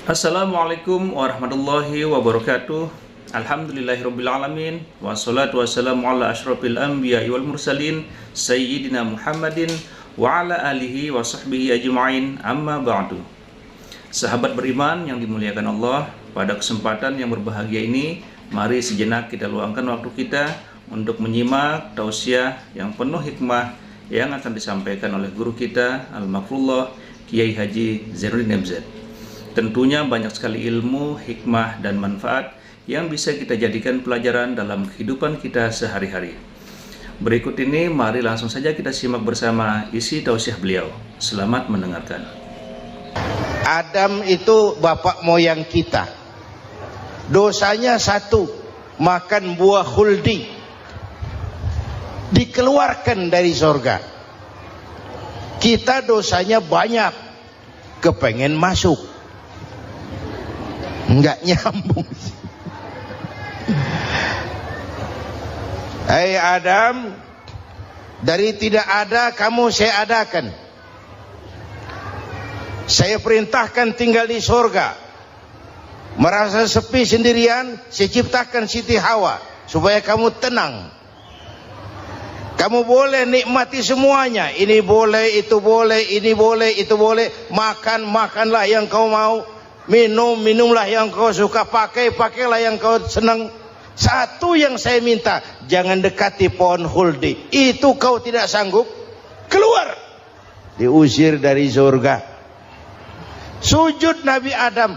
Assalamualaikum warahmatullahi wabarakatuh. Alhamdulillahirrabbilalamin. Wassalatu wassalamu ala ashrafil anbiya wal mursalin Sayyidina Muhammadin wa ala alihi wa sahbihi ajma'in, amma ba'du. Sahabat beriman yang dimuliakan Allah, pada kesempatan yang berbahagia ini, mari sejenak kita luangkan waktu kita untuk menyimak tausiah yang penuh hikmah yang akan disampaikan oleh guru kita Al-Makrullah Kiai Haji Zainuddin MZ. Tentunya banyak sekali ilmu, hikmah, dan manfaat yang bisa kita jadikan pelajaran dalam kehidupan kita sehari-hari. Berikut ini mari langsung saja kita simak bersama isi tausiah beliau. Selamat mendengarkan. Adam itu bapak moyang kita. Dosanya satu, makan buah khuldi. Dikeluarkan dari surga. Kita dosanya banyak, kepengen masuk. Enggak nyambung. Hai Adam, dari tidak ada kamu saya adakan. Saya perintahkan tinggal di surga. Merasa sepi sendirian, saya ciptakan Siti Hawa supaya kamu tenang. Kamu boleh nikmati semuanya. Ini boleh, itu boleh, ini boleh, itu boleh. Makan, makanlah yang kau mau. Minum, minumlah yang kau suka. Pakai, pakailah yang kau senang. Satu yang saya minta, jangan dekati pohon khuldi. Itu kau tidak sanggup, keluar. Diusir dari surga. Sujud Nabi Adam.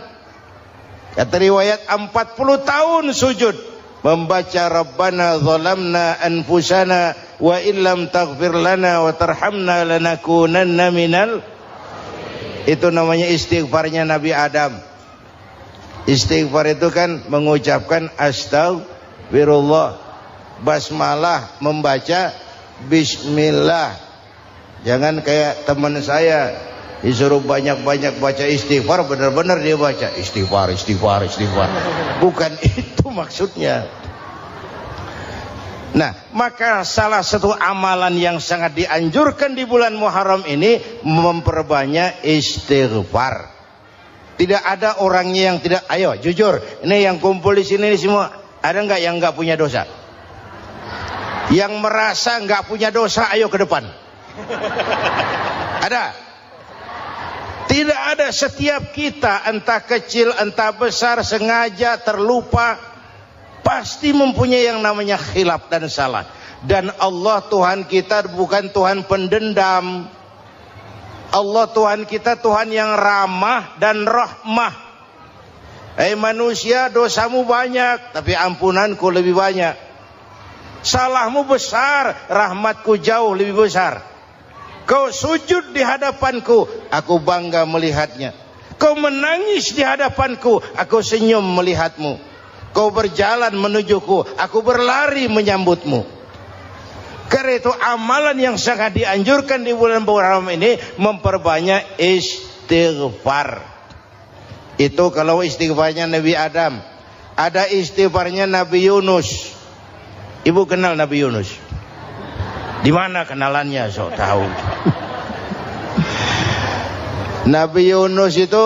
Kata riwayat 40 tahun sujud. Membaca Rabbana zalamna anfusana wa illam taghfir lana wa tarhamna lanakunanna minal. Itu namanya istighfarnya Nabi Adam. Istighfar itu kan mengucapkan astagfirullah, basmalah, membaca bismillah. Jangan kayak teman saya disuruh banyak-banyak baca istighfar, benar-benar dia baca istighfar, istighfar, istighfar. Bukan itu maksudnya. Nah, maka salah satu amalan yang sangat dianjurkan di bulan Muharram ini memperbanyak istighfar. Tidak ada orangnya yang tidak. Ayo jujur, ini yang kumpul di sini semua, ada nggak yang nggak punya dosa? Yang merasa nggak punya dosa, ayo ke depan. Ada? Tidak ada. Setiap kita, entah kecil entah besar, sengaja terlupa, pasti mempunyai yang namanya khilaf dan salah. Dan Allah Tuhan kita bukan Tuhan pendendam. Allah Tuhan kita Tuhan yang ramah dan rahmah. Hei manusia, dosamu banyak, tapi ampunanku lebih banyak. Salahmu besar, rahmatku jauh lebih besar. Kau sujud di hadapanku, aku bangga melihatnya. Kau menangis di hadapanku, aku senyum melihatmu. Kau berjalan menujuku, aku berlari menyambutmu. Karena itu amalan yang sangat dianjurkan di bulan Muharram ini memperbanyak istighfar. Itu kalau istighfarnya Nabi Adam. Ada istighfarnya Nabi Yunus. Ibu kenal Nabi Yunus? Di mana kenalannya? Sok tahu. Nabi Yunus itu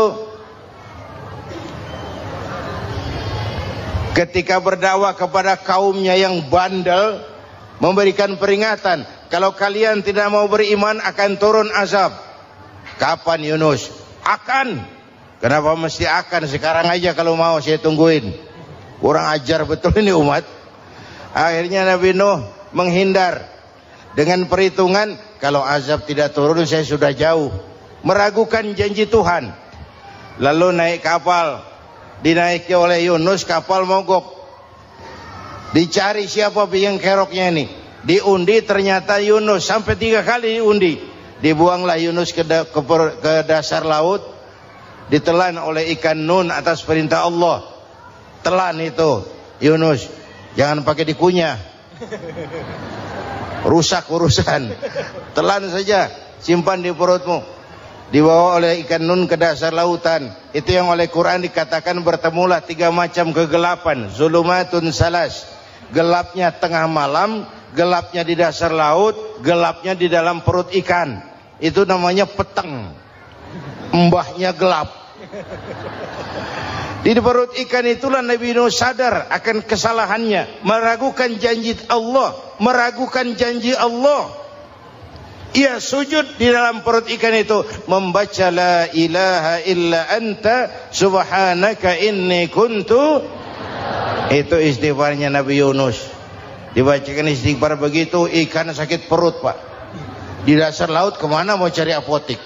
ketika berdakwah kepada kaumnya yang bandel, memberikan peringatan, kalau kalian tidak mau beriman akan turun azab. Kapan Yunus? Akan. Kenapa mesti akan? Sekarang aja kalau mau, saya tungguin. Kurang ajar betul ini umat. Akhirnya Nabi Nuh menghindar dengan perhitungan, kalau azab tidak turun saya sudah jauh. Meragukan janji Tuhan. Lalu naik kapal, dinaiki oleh Yunus, kapal mogok. Dicari siapa biang keroknya ini. Diundi, ternyata Yunus. Sampai 3 kali diundi. Dibuanglah Yunus ke dasar laut. Ditelan oleh ikan nun atas perintah Allah. Telan itu Yunus. Jangan pakai dikunyah, rusak urusan. Telan saja, simpan di perutmu. Dibawa oleh ikan nun ke dasar lautan. Itu yang oleh Quran dikatakan bertemulah 3 macam kegelapan. Zulumatun salas. Gelapnya tengah malam, gelapnya di dasar laut, gelapnya di dalam perut ikan. Itu namanya peteng. Mbahnya gelap. Di perut ikan itulah Nabi Nuh sadar akan kesalahannya, meragukan janji Allah, meragukan janji Allah. Ia sujud di dalam perut ikan itu, membaca la ilaha illa anta subhanaka inni kuntu. Itu istighfarnya Nabi Yunus. Dibacakan istighfar begitu, ikan sakit perut, Pak. Di dasar laut kemana mau cari apotik?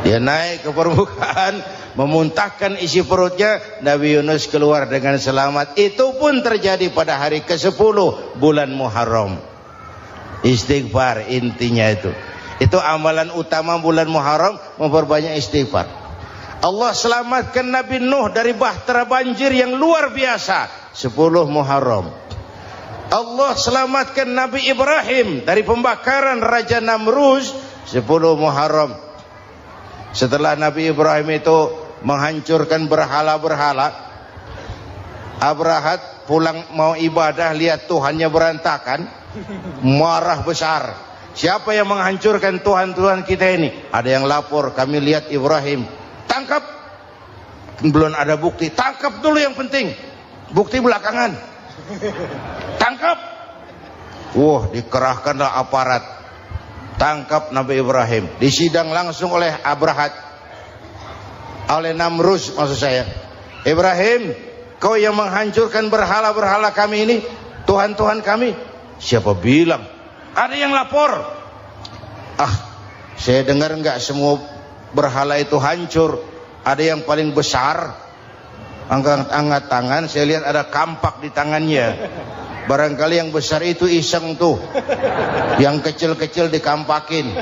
Dia naik ke permukaan, memuntahkan isi perutnya. Nabi Yunus keluar dengan selamat. Itu pun terjadi pada hari ke-10 bulan Muharram. Istighfar intinya itu. Itu amalan utama bulan Muharram, memperbanyak istighfar. Allah selamatkan Nabi Nuh dari bahtera banjir yang luar biasa 10 Muharram. Allah selamatkan Nabi Ibrahim dari pembakaran Raja Namrus 10 Muharram. Setelah Nabi Ibrahim itu menghancurkan berhala-berhala, Abrahat pulang mau ibadah, lihat Tuhannya berantakan, marah besar. Siapa yang menghancurkan Tuhan-Tuhan kita ini? Ada yang lapor, kami lihat Ibrahim. Tangkap. Belum ada bukti, tangkap dulu yang penting, bukti belakangan. Tangkap. Wah, dikerahkanlah aparat, tangkap Nabi Ibrahim. Disidang langsung oleh Abrahat, oleh Namrus maksud saya. Ibrahim, kau yang menghancurkan berhala-berhala kami ini, Tuhan-Tuhan kami. Siapa bilang? Ada yang lapor. Saya dengar enggak semua berhala itu hancur. Ada yang paling besar, angkat tangan, saya lihat ada kampak di tangannya. Barangkali yang besar itu iseng tuh, yang kecil-kecil dikampakin.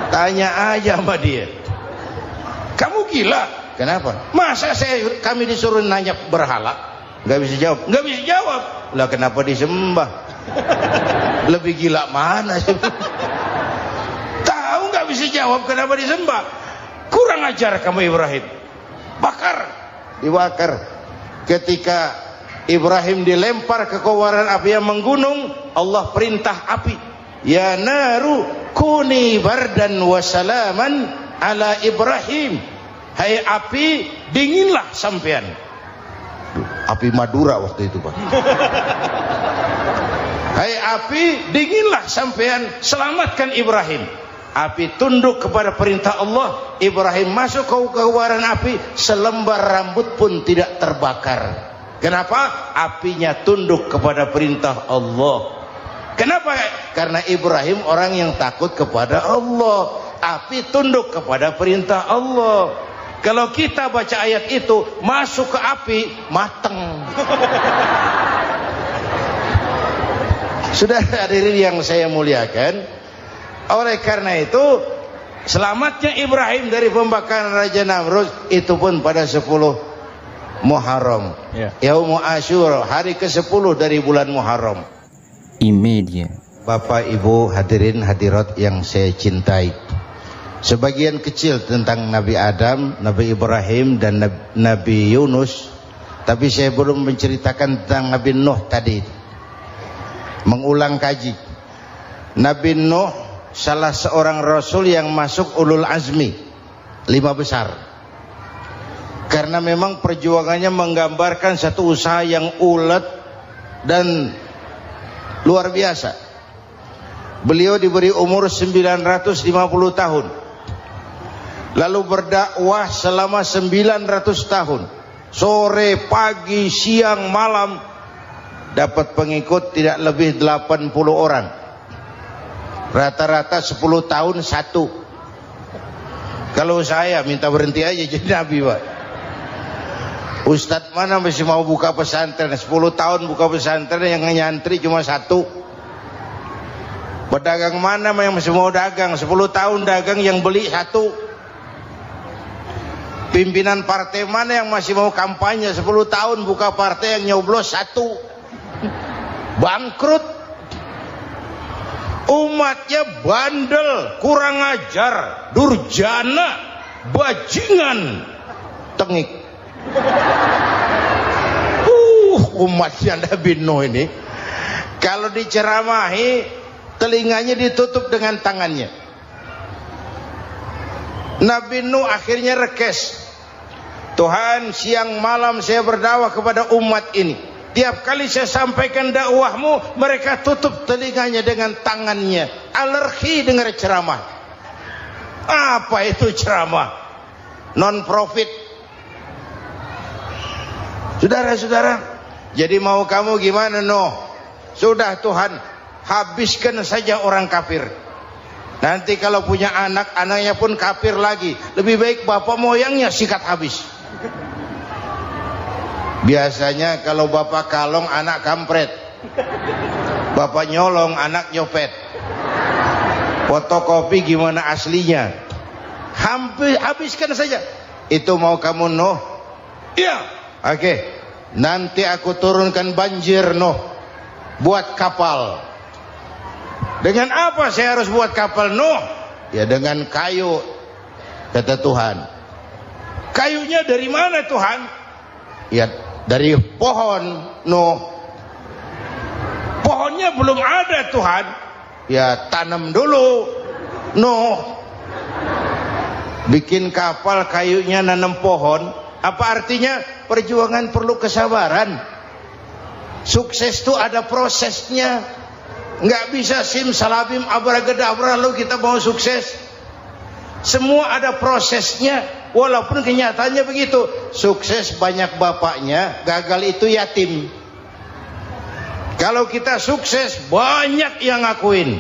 Tanya aja sama dia, kamu gila? Kenapa? Masa kami disuruh nanya berhala? Nggak bisa jawab. Nggak bisa jawab. Lah kenapa disembah? Lebih gila mana? Tahu nggak bisa jawab kenapa disembah? Kurang ajar kamu Ibrahim. Bakar, dibakar. Ketika Ibrahim dilempar ke kobaran api yang menggunung, Allah perintah api, ya naru kuni bardan wa salaman ala Ibrahim. Hai api, dinginlah sampean. Api Madura waktu itu, Pak. Hai api, dinginlah sampean, selamatkan Ibrahim. Api tunduk kepada perintah Allah. Ibrahim masuk ke kobaran api, selembar rambut pun tidak terbakar. Kenapa? Apinya tunduk kepada perintah Allah. Kenapa? Karena Ibrahim orang yang takut kepada Allah. Api tunduk kepada perintah Allah. Kalau kita baca ayat itu, masuk ke api, mateng. Sudah hadirin yang saya muliakan, oleh karena itu selamatnya Ibrahim dari pembakaran Raja Namrud itu pun pada 10 Muharram, Yaumul Asyura, hari ke-10 dari bulan Muharram. Imedia. Bapak Ibu hadirin hadirat yang saya cintai, sebagian kecil tentang Nabi Adam, Nabi Ibrahim dan Nabi Yunus, tapi saya belum menceritakan tentang Nabi Nuh tadi. Mengulang kaji. Nabi Nuh salah seorang rasul yang masuk ulul azmi 5 besar. Karena memang perjuangannya menggambarkan satu usaha yang ulet dan luar biasa. Beliau diberi umur 950 tahun. Lalu berdakwah selama 900 tahun. Sore, pagi, siang, malam, dapat pengikut tidak lebih 80 orang. Rata-rata 10 tahun satu. Kalau saya minta berhenti aja jadi nabi, Pak. Ustadz mana masih mau buka pesantren? 10 tahun buka pesantren, yang nyantri cuma 1. Pedagang mana yang masih mau dagang? 10 tahun dagang, yang beli 1. Pimpinan partai mana yang masih mau kampanye? 10 tahun buka partai, yang nyoblos 1. Bangkrut. Umatnya bandel, kurang ajar, durjana, bajingan, tengik. Umatnya Nabi Nuh ini kalau diceramahi, telinganya ditutup dengan tangannya. Nabi Nuh akhirnya rekes. Tuhan, siang malam saya berdakwah kepada umat ini. Tiap kali saya sampaikan dakwahmu, mereka tutup telinganya dengan tangannya. Alergi dengar ceramah. Apa itu ceramah? Non-profit. Saudara-saudara, jadi mau kamu gimana, Nuh? Sudah Tuhan, habiskan saja orang kafir. Nanti kalau punya anak, anaknya pun kafir lagi. Lebih baik bapak moyangnya sikat habis. Biasanya kalau bapak kalong, anak kampret. Bapak nyolong, anak nyopet. Fotokopi gimana aslinya? Habiskan saja. Itu mau kamu, Nuh? Iya. Oke. Nanti aku turunkan banjir, Nuh. Buat kapal. Dengan apa saya harus buat kapal, Nuh? Ya dengan kayu, kata Tuhan. Kayunya dari mana, Tuhan? Ya dari pohon, Nuh. Pohonnya belum ada, Tuhan. Ya tanam dulu, Nuh. Bikin kapal kayunya nanam pohon. Apa artinya? Perjuangan perlu kesabaran. Sukses itu ada prosesnya. Nggak bisa simsalabim abracadabra lalu kita mau sukses. Semua ada prosesnya. Walaupun kenyataannya begitu. Sukses banyak bapaknya, gagal itu yatim. Kalau kita sukses banyak yang ngakuin.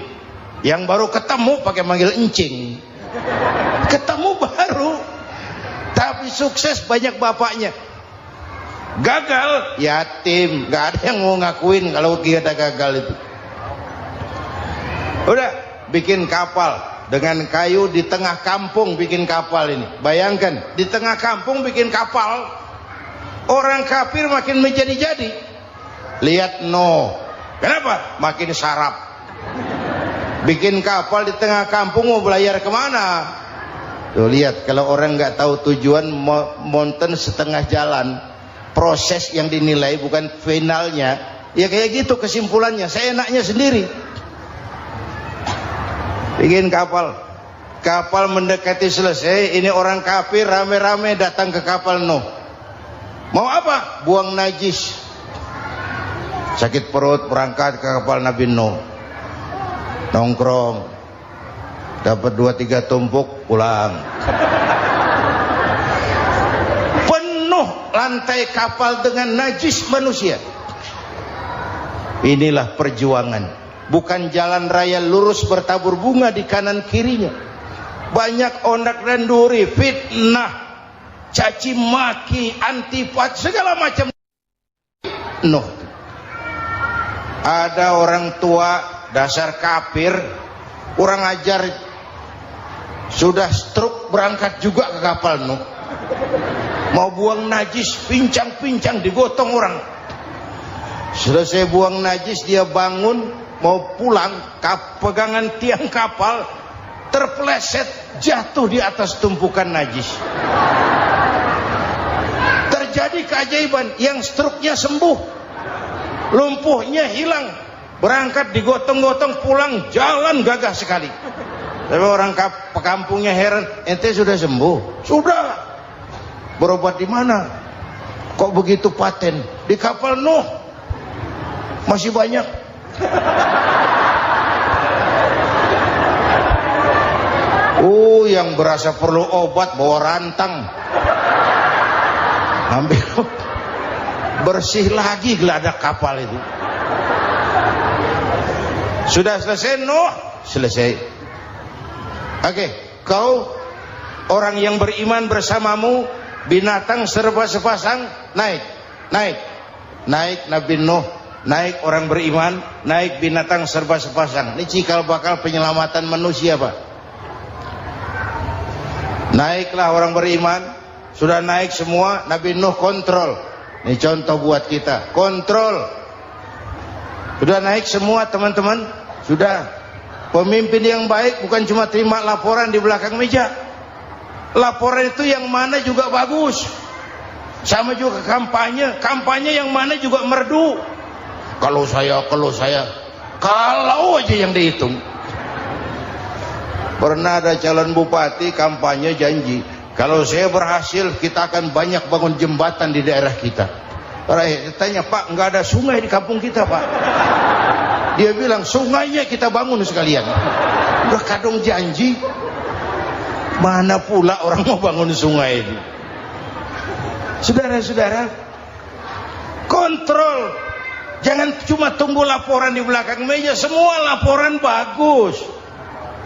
Yang baru ketemu pakai manggil encing. Ketemu baru. Tapi sukses banyak bapaknya. Gagal yatim, nggak ada yang mau ngakuin kalau kita gagal itu. Udah bikin kapal dengan kayu di tengah kampung, bikin kapal ini. Bayangkan di tengah kampung bikin kapal. Orang kafir makin menjadi-jadi. Lihat Nuh, kenapa? Makin sarap. Bikin kapal di tengah kampung mau belayar kemana? Tuh lihat, kalau orang nggak tahu tujuan, mountain setengah jalan. Proses yang dinilai bukan finalnya. Ya kayak gitu kesimpulannya. Saya enaknya sendiri. Bikin kapal. Kapal mendekati selesai. Ini orang kafir rame-rame datang ke kapal Nuh. Mau apa? Buang najis. Sakit perut berangkat ke kapal Nabi Nuh. Nongkrong. Dapat 2-3 tumpuk pulang. Penuh lantai kapal dengan najis manusia. Inilah perjuangan. Bukan jalan raya lurus bertabur bunga di kanan kirinya. Banyak ondak dan duri, fitnah, caci maki, antipat, segala macam. Nuh. Ada orang tua dasar kafir, kurang ajar, sudah stroke berangkat juga ke kapal Nuh. Mau buang najis, pincang-pincang digotong orang. Selesai buang najis dia bangun mau pulang, pegangan tiang kapal terpeleset jatuh di atas tumpukan najis. Terjadi keajaiban, yang struknya sembuh, lumpuhnya hilang, berangkat digotong-gotong pulang jalan gagah sekali. Tapi orang kampungnya heran, ente sudah sembuh? Sudah. Berobat di mana? Kok begitu paten? Di kapal Nuh. Masih banyak. Yang berasa perlu obat bawa rantang, ambil bersih lagi geladak kapal itu. Sudah selesai Nuh? Selesai. Oke, kau orang yang beriman bersamamu, binatang serba sepasang, naik Nabi Nuh, naik orang beriman, naik binatang serba sepasang. Ini cikal bakal penyelamatan manusia, Pak. Naiklah orang beriman, sudah naik semua, Nabi Nuh kontrol. Ini contoh buat kita, kontrol. Sudah naik semua teman-teman, sudah. Pemimpin yang baik bukan cuma terima laporan di belakang meja. Laporan itu yang mana juga bagus. Sama juga kampanye, kampanye yang mana juga merdu. Kalau saya, kalau aja yang dihitung. Pernah ada calon bupati kampanye janji, kalau saya berhasil kita akan banyak bangun jembatan di daerah kita. Rakyat tanya, Pak, nggak ada sungai di kampung kita, Pak. Dia bilang, sungainya kita bangun sekalian. Udah kadung janji, mana pula orang mau bangun sungai ini. Saudara-saudara, kontrol. Jangan cuma tunggu laporan di belakang meja, semua laporan bagus.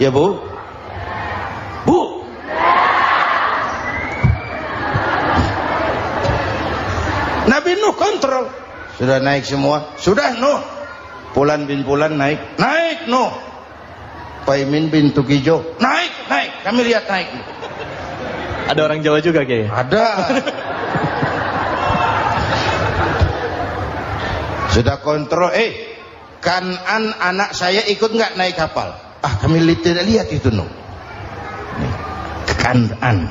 Ya Bu? Bu? Nabi Nuh kontrol. Sudah naik semua? Sudah Nuh. Pulan bin Pulan naik. Naik Nuh. Paimin bin Tukijo naik. Kami lihat naik. Ada orang Jawa juga Kiai? Ada. Sudah kontrol. Kanan anak saya ikut nggak naik kapal? Kami tidak lihat itu Nuh. Kanan.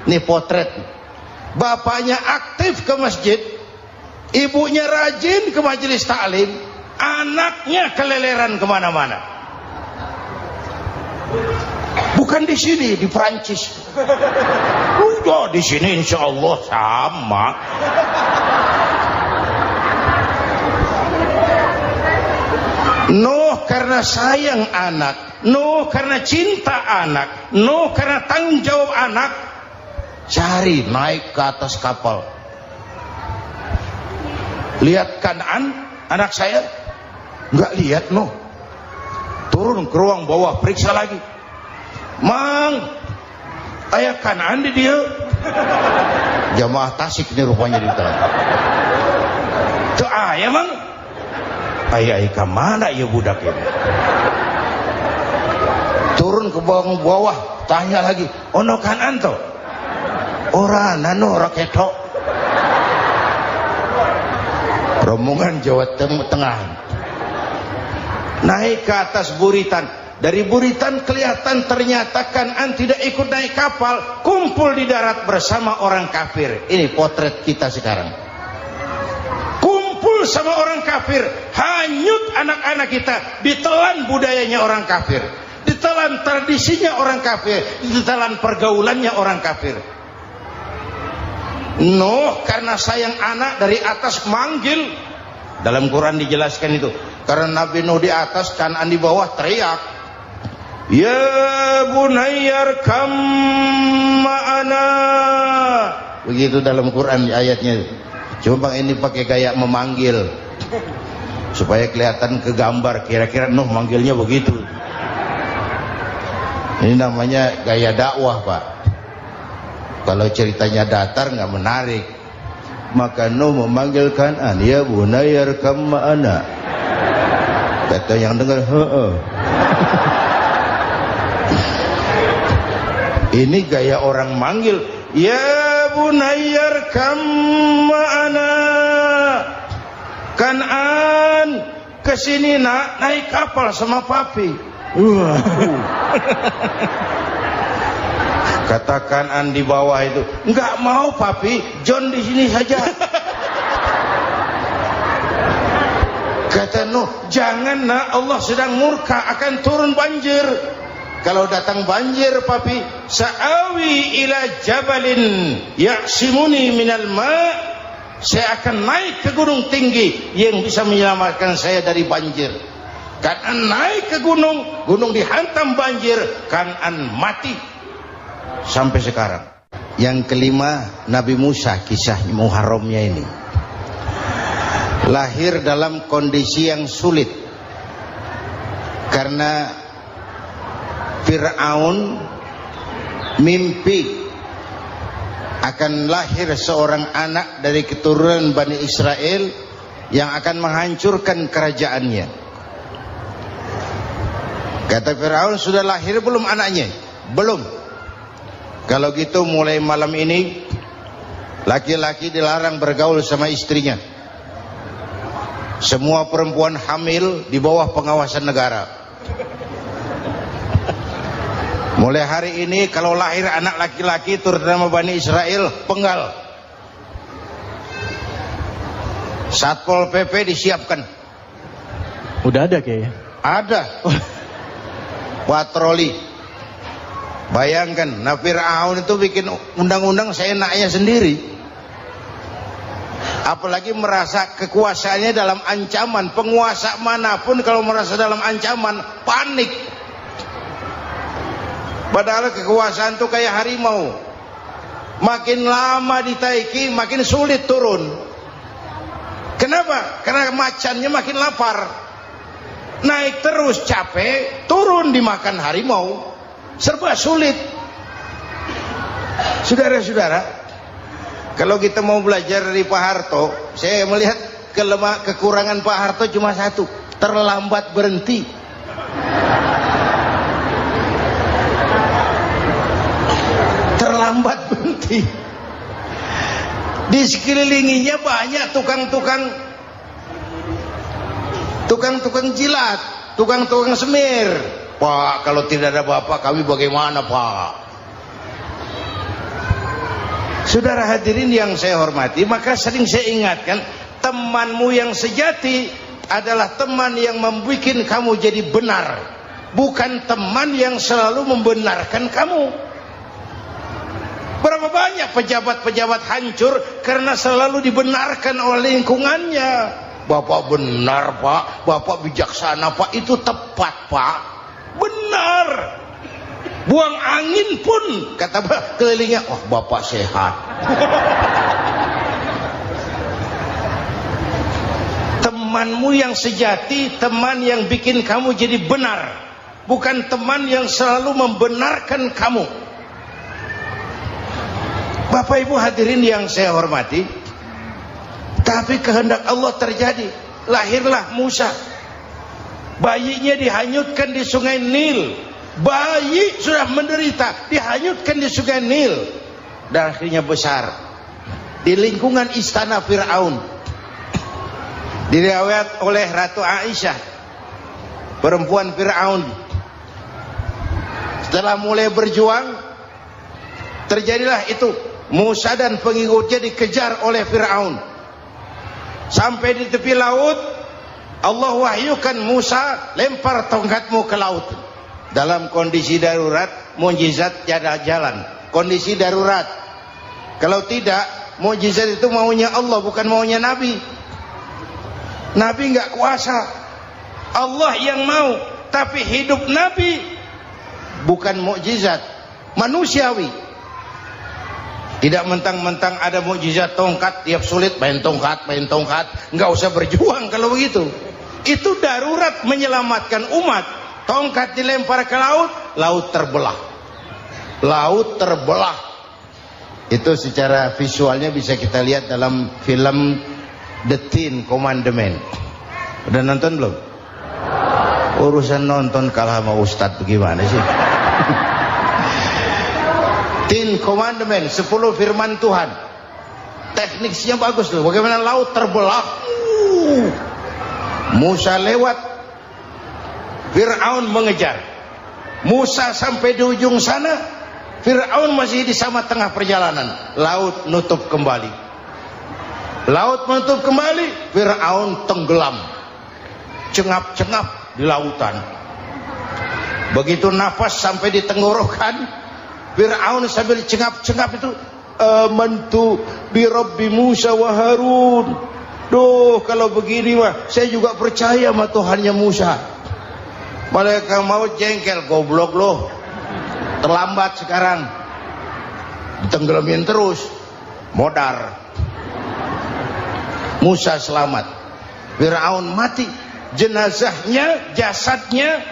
Ini potret. Bapaknya aktif ke masjid, ibunya rajin ke majelis taklim, anaknya keleleran kemana-mana. Bukan di sini, di Prancis. Udah di sini insya Allah sama. Nuh karena sayang anak, Nuh karena cinta anak, Nuh karena tanggung jawab anak, cari naik ke atas kapal. Lihat Kanan anak saya? Nggak lihat Nuh. Turun ke ruang bawah, periksa lagi. Mang, ayah Kanan di dia. Jamaah Tasik ini rupanya di dalam. Tuh ayah Mang. Ayah ke mana ya budak ini? Turun ke bawah, tanya lagi. Ono Kanan toh? Ora nano raketok. Rombongan Jawa Tengah naik ke atas buritan. Dari buritan kelihatan ternyata Kanan tidak ikut naik kapal, kumpul di darat bersama orang kafir. Ini potret kita sekarang. Kumpul sama orang kafir, hanyut anak-anak kita, ditelan budayanya orang kafir, ditelan tradisinya orang kafir, ditelan pergaulannya orang kafir. Nuh karena sayang anak dari atas manggil. Dalam Quran dijelaskan itu. Karena Nabi Nuh di atas, Kanan di bawah, teriak, ya bunayyar kam ma'ana. Begitu dalam Quran ayatnya. Cuma ini pakai gaya memanggil supaya kelihatan kegambar. Kira-kira Nuh manggilnya begitu. Ini namanya gaya dakwah, Pak. Kalau ceritanya datar nggak menarik. Maka Nuh memanggil Kanan, ya bunayyar kam ma'ana. Kata yang dengar, ini gaya orang manggil, ya bunayyar kam ma'ana. Kanan kesini nak, naik kapal sama papi. Kata Kanan di bawah itu, enggak mau papi, John di sini saja. Kata Nuh, jangan nak, Allah sedang murka, akan turun banjir. Kalau datang banjir papi, sa'awi ila jabalin ya'simuni minal ma', saya akan naik ke gunung tinggi yang bisa menyelamatkan saya dari banjir. Kanan naik ke gunung, gunung dihantam banjir, Kanan mati. Sampai sekarang. Yang kelima, Nabi Musa, kisah Muharramnya ini. Lahir dalam kondisi yang sulit. Karena Fir'aun mimpi akan lahir seorang anak dari keturunan Bani Israel yang akan menghancurkan kerajaannya. Kata Fir'aun, sudah lahir belum anaknya? Belum. Kalau gitu mulai malam ini laki-laki dilarang bergaul sama istrinya. Semua perempuan hamil di bawah pengawasan negara. Mulai hari ini kalau lahir anak laki-laki terutama Bani Israel, penggal. Satpol PP disiapkan. Udah ada kayaknya. Ada. Patroli. Bayangkan, nah Fir'aun itu bikin undang-undang seenaknya sendiri. Apalagi merasa kekuasaannya dalam ancaman. Penguasa manapun kalau merasa dalam ancaman, panik. Padahal kekuasaan itu kayak harimau. Makin lama ditaiki, makin sulit turun. Kenapa? Karena macannya makin lapar. Naik terus capek, turun dimakan harimau. Serba sulit. Saudara-saudara, kalau kita mau belajar dari Pak Harto, saya melihat kekurangan Pak Harto cuma satu, terlambat berhenti. Terlambat berhenti. Di sekelilinginya banyak tukang jilat, tukang semir. Pak, kalau tidak ada Bapak kami bagaimana, Pak? Saudara hadirin yang saya hormati, maka sering saya ingatkan, temanmu yang sejati adalah teman yang membuat kamu jadi benar, bukan teman yang selalu membenarkan kamu. Berapa banyak pejabat-pejabat hancur karena selalu dibenarkan oleh lingkungannya. Bapak benar, Pak. Bapak bijaksana, Pak. Itu tepat, Pak. Benar. Buang angin pun kata kelilingnya, oh Bapak sehat. Temanmu yang sejati, teman yang bikin kamu jadi benar, bukan teman yang selalu membenarkan kamu. Bapak Ibu hadirin yang saya hormati, tapi kehendak Allah terjadi. Lahirlah Musa. Bayinya dihanyutkan di sungai Nil. Bayi sudah menderita, dihanyutkan di sungai Nil. Dan akhirnya besar di lingkungan istana Fir'aun. Diriwayat oleh Ratu Aisyah, perempuan Fir'aun, setelah mulai berjuang, terjadilah itu. Musa dan pengikutnya dikejar oleh Fir'aun. Sampai di tepi laut, Allah wahyukan Musa, lempar tongkatmu ke laut. Dalam kondisi darurat, mukjizat tiada jalan. Kondisi darurat. Kalau tidak, mukjizat itu maunya Allah, bukan maunya Nabi. Nabi nggak kuasa, Allah yang mau. Tapi hidup Nabi bukan mukjizat, manusiawi. Tidak mentang-mentang ada mukjizat tongkat, tiap sulit main tongkat, nggak usah berjuang kalau begitu. Itu darurat menyelamatkan umat. Tongkat dilempar ke laut, laut terbelah. Laut terbelah. Itu secara visualnya bisa kita lihat dalam film The Ten Commandments. Udah nonton belum? Urusan nonton kalah sama Ustadz bagaimana sih? Ten Commandments, 10 firman Tuhan. Tekniknya bagus loh. Bagaimana laut terbelah. Musa lewat, Fir'aun mengejar. Musa sampai di ujung sana, Fir'aun masih di sama tengah perjalanan. Laut nutup kembali. Laut menutup kembali, Fir'aun tenggelam. Cengap-cengap di lautan. Begitu nafas sampai di tenggorokan, Fir'aun sambil cengap-cengap itu, amantu bi Rabbi Musa wa Harun. Duh, kalau begini mah saya juga percaya sama Tuhannya Musa. Malaikat maut jengkel, goblok loh. Terlambat sekarang. Ditenggelamin terus. Modar. Musa selamat. Fir'aun mati. Jenazahnya, jasadnya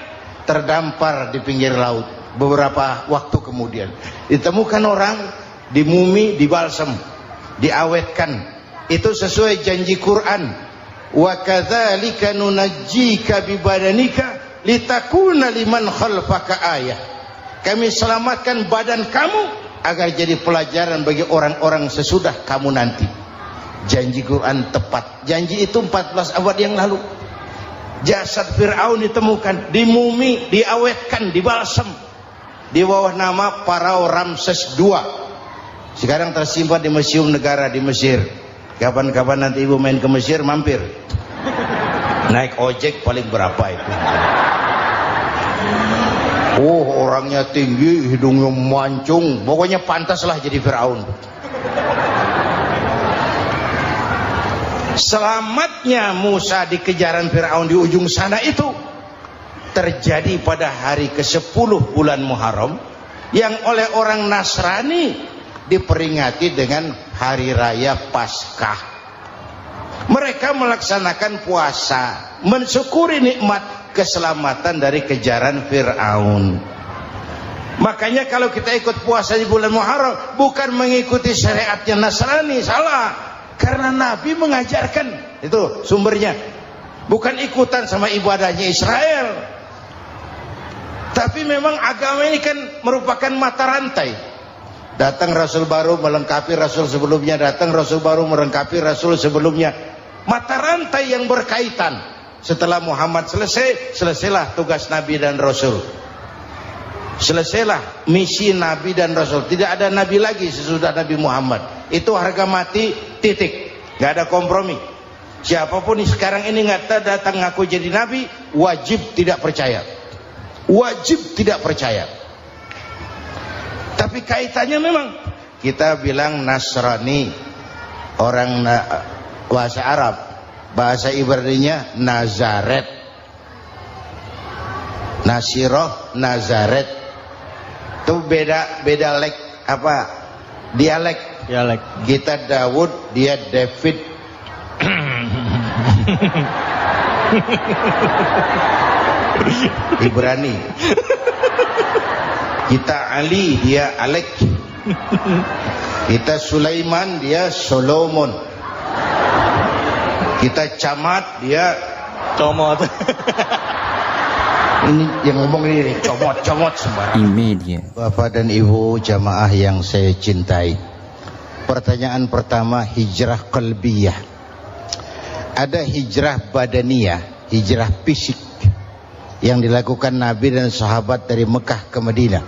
terdampar di pinggir laut. Beberapa waktu kemudian ditemukan orang, dimumi, dibalsem, diawetkan. Itu sesuai janji Quran. Wa kadzalika nunajjika bi badanika litakuna liman khalfaka ayah. Kami selamatkan badan kamu agar jadi pelajaran bagi orang-orang sesudah kamu nanti. Janji Quran tepat. Janji itu 14 abad yang lalu. Jasad Fir'aun ditemukan, dimumi, diawetkan, dibalsem di bawah nama Farao Ramses II. Sekarang tersimpan di Museum Negara di Mesir. Kapan-kapan nanti ibu main ke Mesir, mampir. Naik ojek paling berapa itu? Oh, orangnya tinggi, hidungnya mancung, pokoknya pantaslah jadi Firaun. Selamatnya Musa di kejaran Firaun di ujung sana itu terjadi pada hari ke-10 bulan Muharram, yang oleh orang Nasrani diperingati dengan hari raya Paskah. Mereka melaksanakan puasa, mensyukuri nikmat keselamatan dari kejaran Firaun. Makanya kalau kita ikut puasa di bulan Muharram bukan mengikuti syariatnya Nasrani, salah. Karena Nabi mengajarkan, itu sumbernya. Bukan ikutan sama ibadahnya Israel. Tapi memang agama ini kan merupakan mata rantai. Datang Rasul baru melengkapi Rasul sebelumnya, datang Rasul baru melengkapi Rasul sebelumnya. Mata rantai yang berkaitan. Setelah Muhammad selesai, selesailah tugas Nabi dan Rasul. Selesailah misi Nabi dan Rasul. Tidak ada Nabi lagi sesudah Nabi Muhammad. Itu harga mati, titik. Gak ada kompromi. Siapapun sekarang ini nggak datang ngaku jadi Nabi, wajib tidak percaya. Wajib tidak percaya. Tapi kaitannya memang kita bilang Nasrani, orang bahasa Arab, bahasa Ibraninya Nazaret, Nasiroh, Nazaret. Itu beda dialek. Kita Daud, dia David. Ibrani. Kita Ali, dia Alek. Kita Sulaiman, dia Solomon. Kita Camat, dia Comot. Ini yang ngomong ini comot sembarang. Imedia. Bapak dan Ibu jamaah yang saya cintai, pertanyaan pertama, hijrah qalbiyah. Ada hijrah badaniyah, hijrah fisik yang dilakukan Nabi dan sahabat dari Mekah ke Madinah.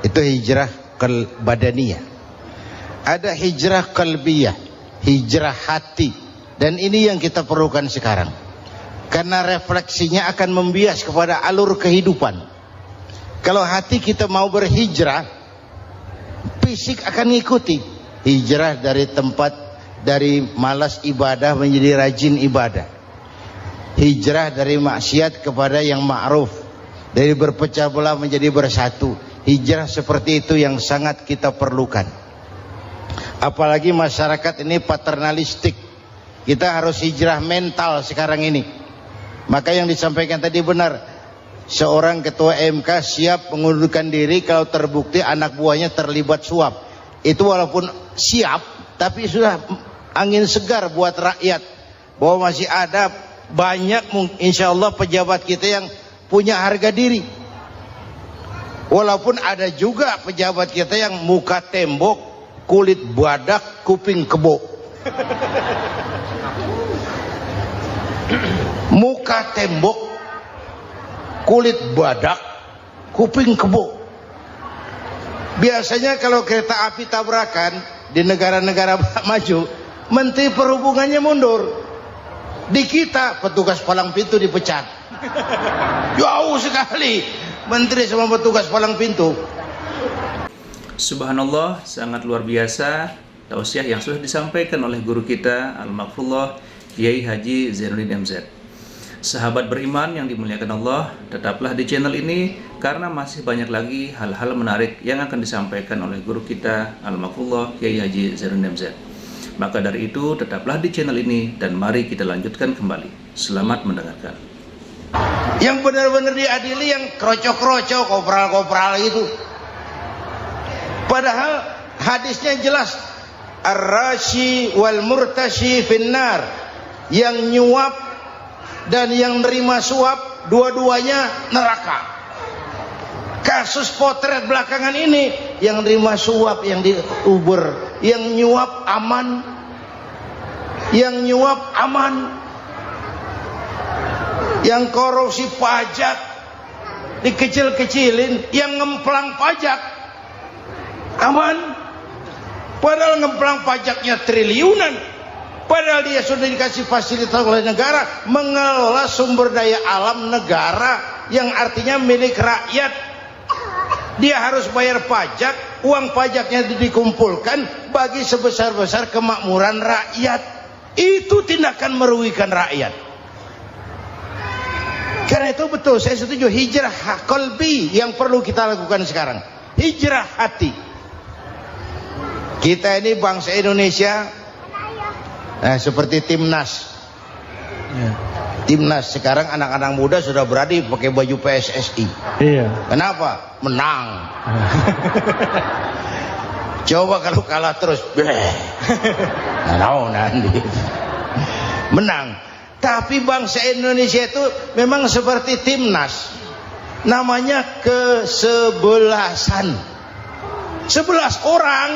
Itu hijrah badaniyah. Ada hijrah qalbiyah, hijrah hati. Dan ini yang kita perlukan sekarang. Karena refleksinya akan membias kepada alur kehidupan. Kalau hati kita mau berhijrah, fisik akan ngikuti. Hijrah dari tempat, dari malas ibadah menjadi rajin ibadah. Hijrah dari maksiat kepada yang ma'ruf, dari berpecah belah menjadi bersatu. Hijrah seperti itu yang sangat kita perlukan. Apalagi masyarakat ini paternalistik. Kita harus hijrah mental sekarang ini. Maka yang disampaikan tadi benar. Seorang ketua MK siap mengundurkan diri kalau terbukti anak buahnya terlibat suap. Itu walaupun siap, tapi sudah angin segar buat rakyat. Bahwa masih ada banyak insya Allah pejabat kita yang punya harga diri. Walaupun ada juga pejabat kita yang muka tembok, kulit badak, kuping kebo. Muka tembok, kulit badak, kuping kebo. Biasanya kalau kereta api tabrakan di negara-negara maju, Menteri Perhubungannya mundur. Di kita petugas palang pintu dipecat. Jauh sekali menteri sama petugas palang pintu. Subhanallah, sangat luar biasa tausiah yang sudah disampaikan oleh guru kita Al-Maghfurullah Kiai Haji Zainuddin MZ. Sahabat beriman yang dimuliakan Allah, tetaplah di channel ini karena masih banyak lagi hal-hal menarik yang akan disampaikan oleh guru kita Al-Maghfurullah Kiai Haji Zainuddin MZ. Maka dari itu tetaplah di channel ini dan mari kita lanjutkan kembali. Selamat mendengarkan. Yang benar-benar diadili yang kroco-kroco, kopral-kopral itu. Padahal hadisnya jelas, ar-rashi wal murtashi finnar. Yang nyuap dan yang nerima suap dua-duanya neraka. Kasus potret belakangan ini, yang nerima suap yang diuber, yang nyuap aman, yang nyuap aman, yang korupsi pajak dikecil-kecilin, yang ngemplang pajak aman, padahal ngemplang pajaknya triliunan. Padahal dia sudah dikasih fasilitas oleh negara mengelola sumber daya alam negara yang artinya milik rakyat, Dia harus bayar pajak, uang pajaknya dikumpulkan bagi sebesar-besar kemakmuran rakyat. Itu tindakan merugikan rakyat. Karena itu betul, saya setuju, hijrah qalbi yang perlu kita lakukan sekarang. Hijrah hati. Kita ini bangsa Indonesia, seperti timnas. Timnas sekarang anak-anak muda sudah berani pakai baju PSSI. Iya. Kenapa? Menang. Coba kalau kalah terus, nanti menang. Tapi bangsa Indonesia itu memang seperti timnas. Namanya kesebelasan. 11 orang.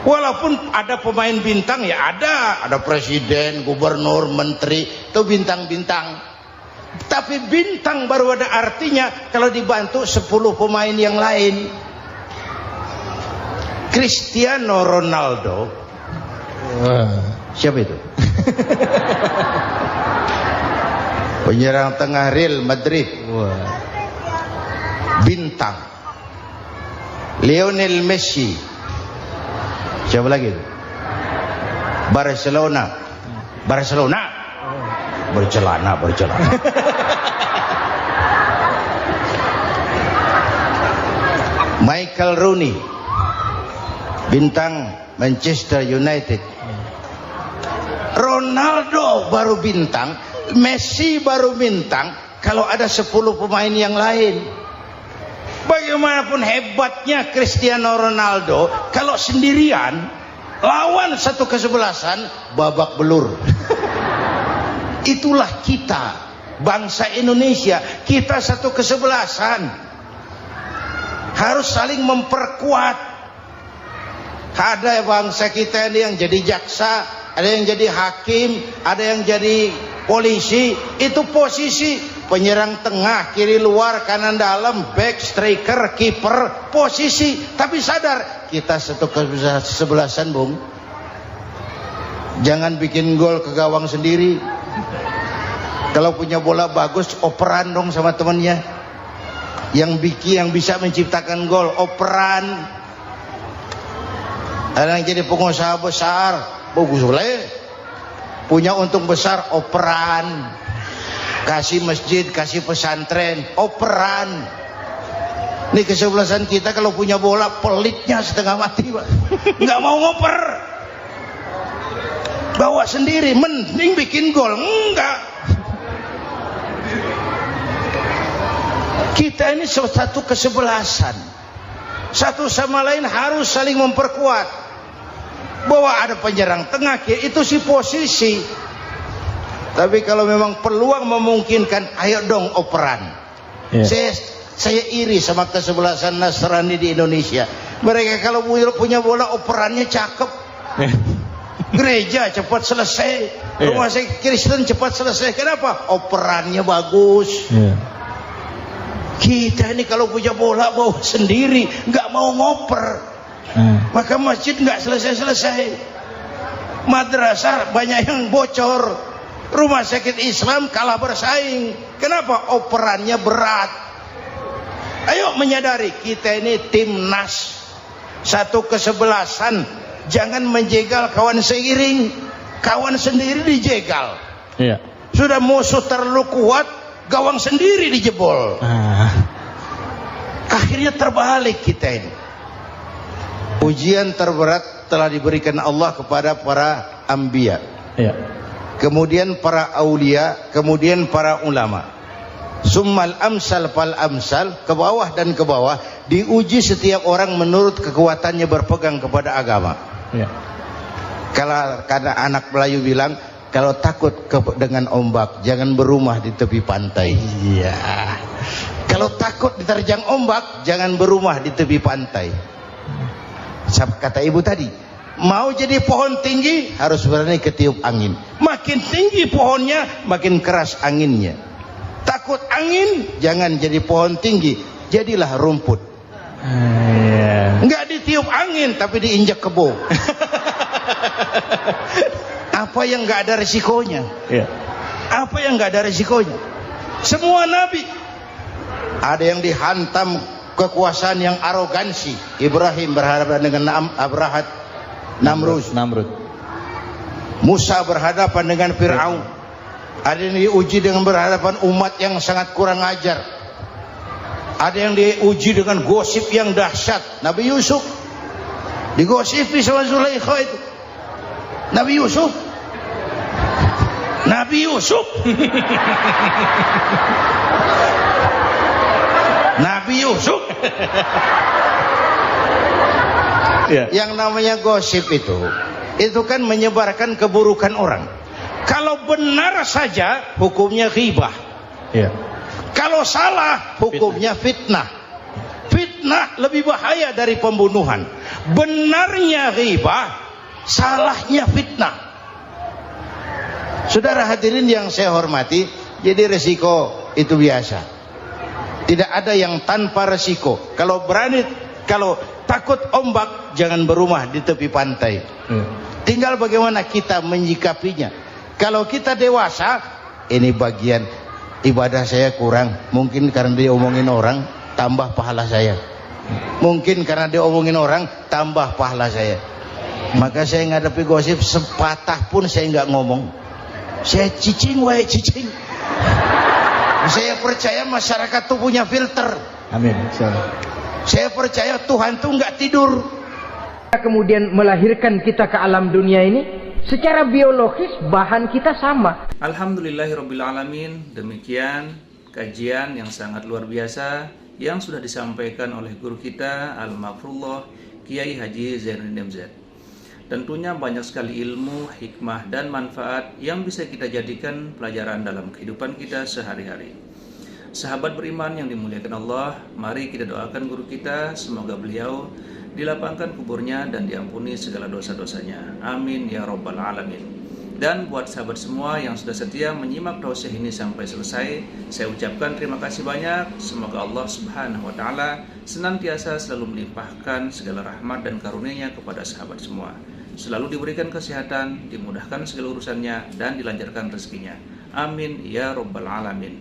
Walaupun ada pemain bintang, ya ada presiden, gubernur, menteri, itu bintang-bintang. Tapi bintang baru ada artinya kalau dibantu 10 pemain yang lain. Cristiano Ronaldo, siapa itu? Penyerang tengah Real Madrid, bintang. Lionel Messi, siapa lagi? Barcelona. Bercelana. Michael Rooney, bintang Manchester United. Ronaldo baru bintang, Messi baru bintang kalau ada 10 pemain yang lain. Bagaimanapun hebatnya Cristiano Ronaldo, kalau sendirian lawan satu kesebelasan, babak belur. Itulah kita, bangsa Indonesia. Kita satu kesebelasan, harus saling memperkuat. Ada bangsa kita ini yang jadi jaksa, ada yang jadi hakim, ada yang jadi polisi. Itu posisi penyerang tengah, kiri luar, kanan dalam, back, striker, kiper, posisi. Tapi sadar kita satu kesebelasan, Bung. Jangan bikin gol ke gawang sendiri. Kalau punya bola bagus, operan dong sama temannya. Yang bisa menciptakan gol, operan. Ada yang jadi pengusaha besar, bagus boleh. Punya untung besar, operan. Kasih masjid, kasih pesantren, operan. Ini kesebelasan kita kalau punya bola, pelitnya setengah mati, Pak. Nggak mau ngoper. Bawa sendiri, mending bikin gol. Enggak. Kita ini satu kesebelasan. Satu sama lain harus saling memperkuat. Bahwa ada penyerang tengah, itu si posisi. Tapi kalau memang peluang memungkinkan, ayo dong operan. Saya iri sama kesebelasan Nasrani di Indonesia. Mereka kalau punya bola, operannya cakep. Gereja cepat selesai, rumah sakit Kristen cepat selesai. Kenapa? Operannya bagus. Kita ini kalau punya bola bawa sendiri, nggak mau ngoper. Maka masjid nggak selesai-selesai, madrasah banyak yang bocor, rumah sakit Islam kalah bersaing. Kenapa? Operannya berat. Ayo menyadari kita ini timnas, satu kesebelasan. Jangan menjegal kawan seiring, kawan sendiri dijegal. Sudah musuh terlalu kuat, gawang sendiri dijebol. Akhirnya terbalik kita ini. Ujian terberat telah diberikan Allah kepada para anbiya, kemudian para aulia, kemudian para ulama. Summal amsal fal amsal, ke bawah dan ke bawah, diuji setiap orang menurut kekuatannya berpegang kepada agama. Kalau karena anak Melayu bilang, kalau takut dengan ombak, jangan berumah di tepi pantai. Kalau takut diterjang ombak, jangan berumah di tepi pantai. Kata ibu tadi, mau jadi pohon tinggi harus berani ketiup angin. Makin tinggi pohonnya, makin keras anginnya. Takut angin, jangan jadi pohon tinggi, jadilah rumput. Nggak ditiup angin, tapi diinjak kebo. Apa yang nggak ada resikonya? Apa yang nggak ada resikonya? Semua nabi, ada yang dihantam kekuasaan yang arogansi. Ibrahim berhadapan dengan Namrud. Musa berhadapan dengan Fir'aun. Ada yang diuji dengan berhadapan umat yang sangat kurang ajar. Ada yang diuji dengan gosip yang dahsyat. Nabi Yusuf digosipi sama Zulaikha itu. Nabi Yusuf Yang namanya gosip itu kan menyebarkan keburukan orang. Kalau benar saja hukumnya ghibah. Kalau salah hukumnya fitnah. Fitnah lebih bahaya dari pembunuhan. Benarnya ghibah, salahnya fitnah. Saudara hadirin yang saya hormati, jadi resiko itu biasa. Tidak ada yang tanpa resiko. Kalau takut ombak, jangan berumah di tepi pantai. Tinggal bagaimana kita menyikapinya. Kalau kita dewasa, ini bagian ibadah saya kurang. Mungkin karena dia omongin orang, tambah pahala saya. Mungkin karena dia omongin orang, tambah pahala saya. Maka saya ngadapi gosip sepatah pun saya nggak ngomong. Saya cicing. Saya percaya masyarakat tuh punya filter. Amin. Saya percaya Tuhan tuh nggak tidur. Kemudian melahirkan kita ke alam dunia ini, secara biologis bahan kita sama. Alhamdulillahirrabbilalamin. Demikian kajian yang sangat luar biasa yang sudah disampaikan oleh guru kita Al-Maghfurullah Kiai Haji Zainuddin MZ. Tentunya banyak sekali ilmu, hikmah, dan manfaat yang bisa kita jadikan pelajaran dalam kehidupan kita sehari-hari. Sahabat beriman yang dimuliakan Allah, mari kita doakan guru kita, semoga beliau dilapangkan kuburnya dan diampuni segala dosa-dosanya. Amin ya rabbal alamin. Dan buat sahabat semua yang sudah setia menyimak tausiah ini sampai selesai, saya ucapkan terima kasih banyak. Semoga Allah Subhanahu wa taala senantiasa selalu melimpahkan segala rahmat dan karunia-Nya kepada sahabat semua. Selalu diberikan kesehatan, dimudahkan segala urusannya, dan dilancarkan rezekinya. Amin ya rabbal alamin.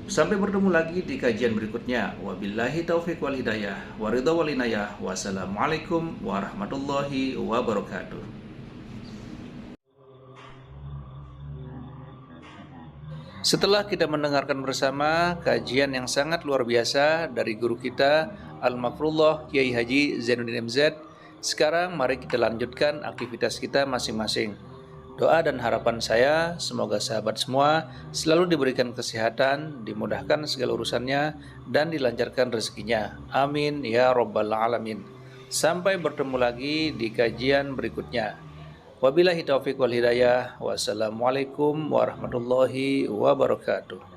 Sampai bertemu lagi di kajian berikutnya. Wabillahi taufiq wal hidayah, waridha wal inayah. Wassalamualaikum warahmatullahi wabarakatuh. Setelah kita mendengarkan bersama kajian yang sangat luar biasa dari guru kita Al-Maghfurullah Kiai Haji Zainuddin MZ, sekarang mari kita lanjutkan aktivitas kita masing-masing. Doa dan harapan saya, semoga sahabat semua selalu diberikan kesehatan, dimudahkan segala urusannya, dan dilancarkan rezekinya. Amin ya rabbal alamin. Sampai bertemu lagi di kajian berikutnya. Wabillahi taufiq wal hidayah. Wassalamualaikum warahmatullahi wabarakatuh.